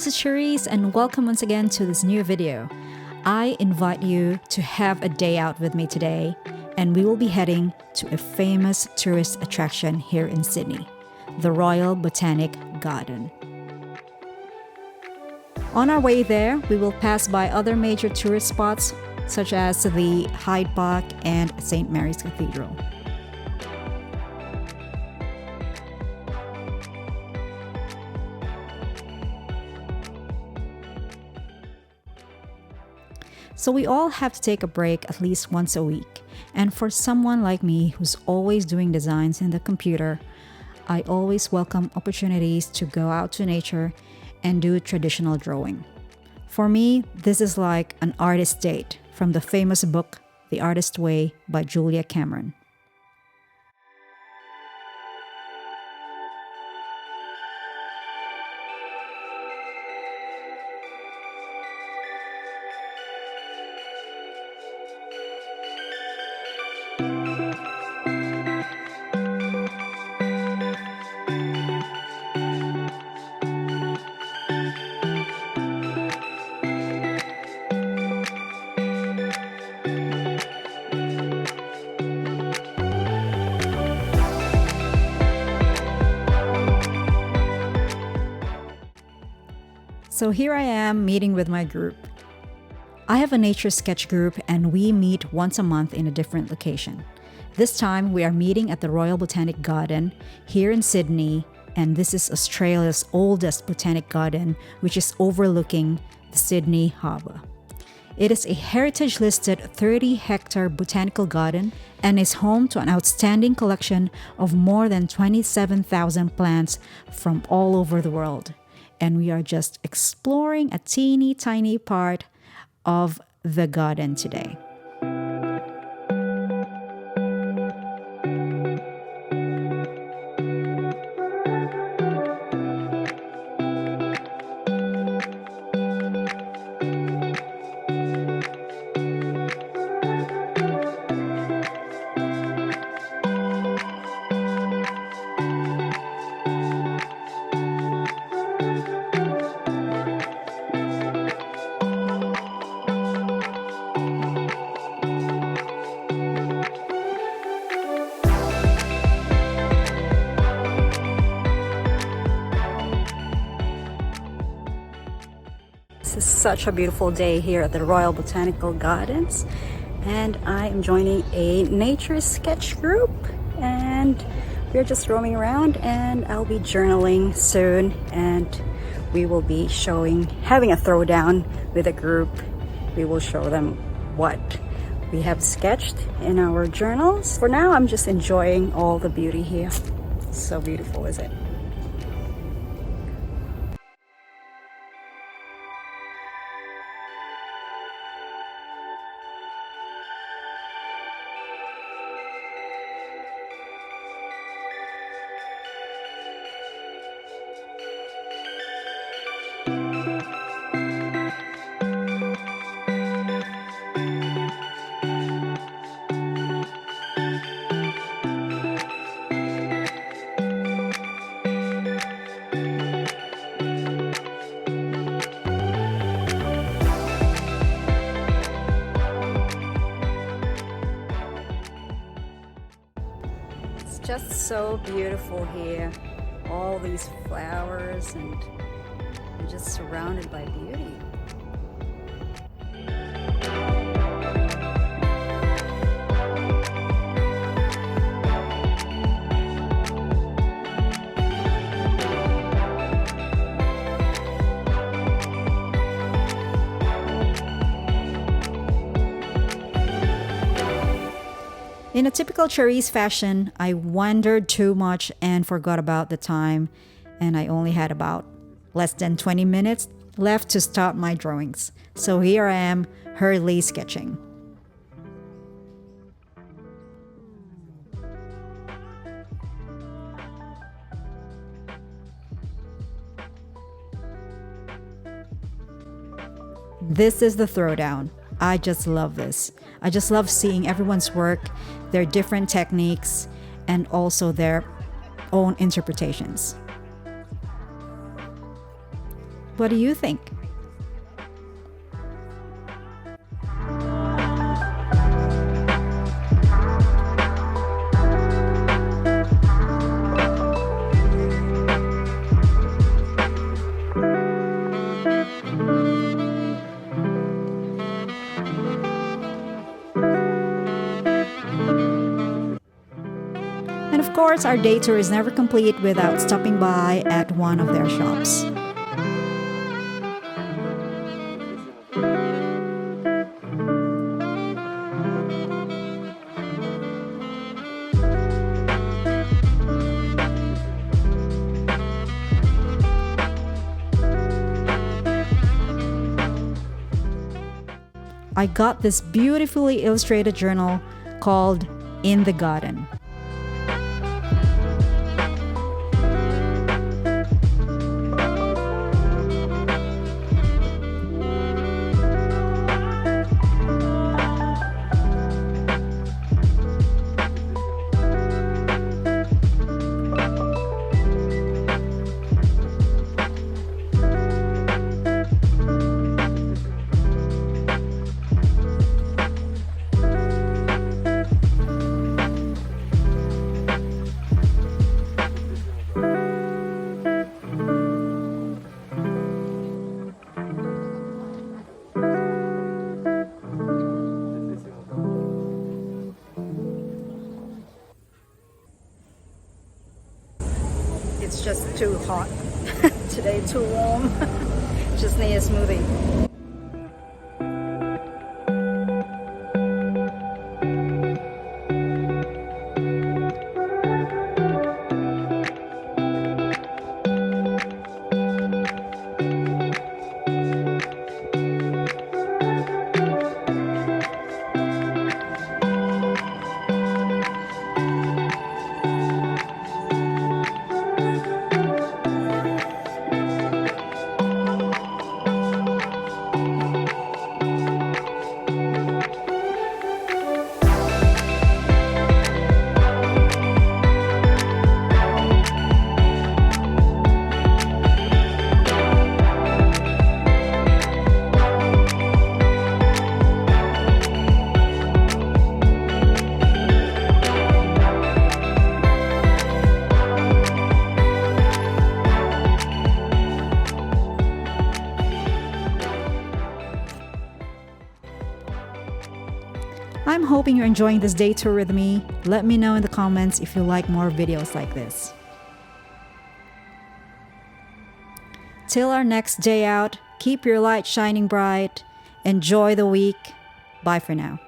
this is Cherise and welcome once again to this new video. I invite you to have a day out with me today, and we will be heading to a famous tourist attraction here in Sydney, the Royal Botanic Garden. On our way there, we will pass by other major tourist spots such as the Hyde Park and St. Mary's Cathedral. So we all have to take a break at least once a week. And for someone like me who's always doing designs in the computer, I always welcome opportunities to go out to nature and do traditional drawing. For me, this is like an artist date from the famous book, The Artist's Way by Julia Cameron. So here I am meeting with my group. I have a nature sketch group and we meet once a month in a different location. This time we are meeting at the Royal Botanic Garden here in Sydney, and this is Australia's oldest botanic garden, which is overlooking the Sydney Harbour. It is a heritage-listed 30-hectare botanical garden and is home to an outstanding collection of more than 27,000 plants from all over the world. And we are just exploring a teeny tiny part of the garden today. This is such a beautiful day here at the Royal Botanical Gardens, and I am joining a nature sketch group, and we're just roaming around, and I'll be journaling soon, and we will be having a throwdown with a group. We will show them what we have sketched in our journals. For now, I'm just enjoying all the beauty here. So beautiful, is it? Just so beautiful here, all these flowers, and you're just surrounded by beauty. In a typical Cherise fashion, I wandered too much and forgot about the time, and I only had about less than 20 minutes left to start my drawings. So here I am, hurriedly sketching. This is the throwdown. I just love this. I just love seeing everyone's work, their different techniques, and also their own interpretations. What do you think? And of course, our day tour is never complete without stopping by at one of their shops. I got this beautifully illustrated journal called In the Garden. It's just too hot today, too warm. Just need a smoothie. I'm hoping you're enjoying this day tour with me. Let me know in the comments if you like more videos like this. Till our next day out, keep your light shining bright. Enjoy the week. Bye for now.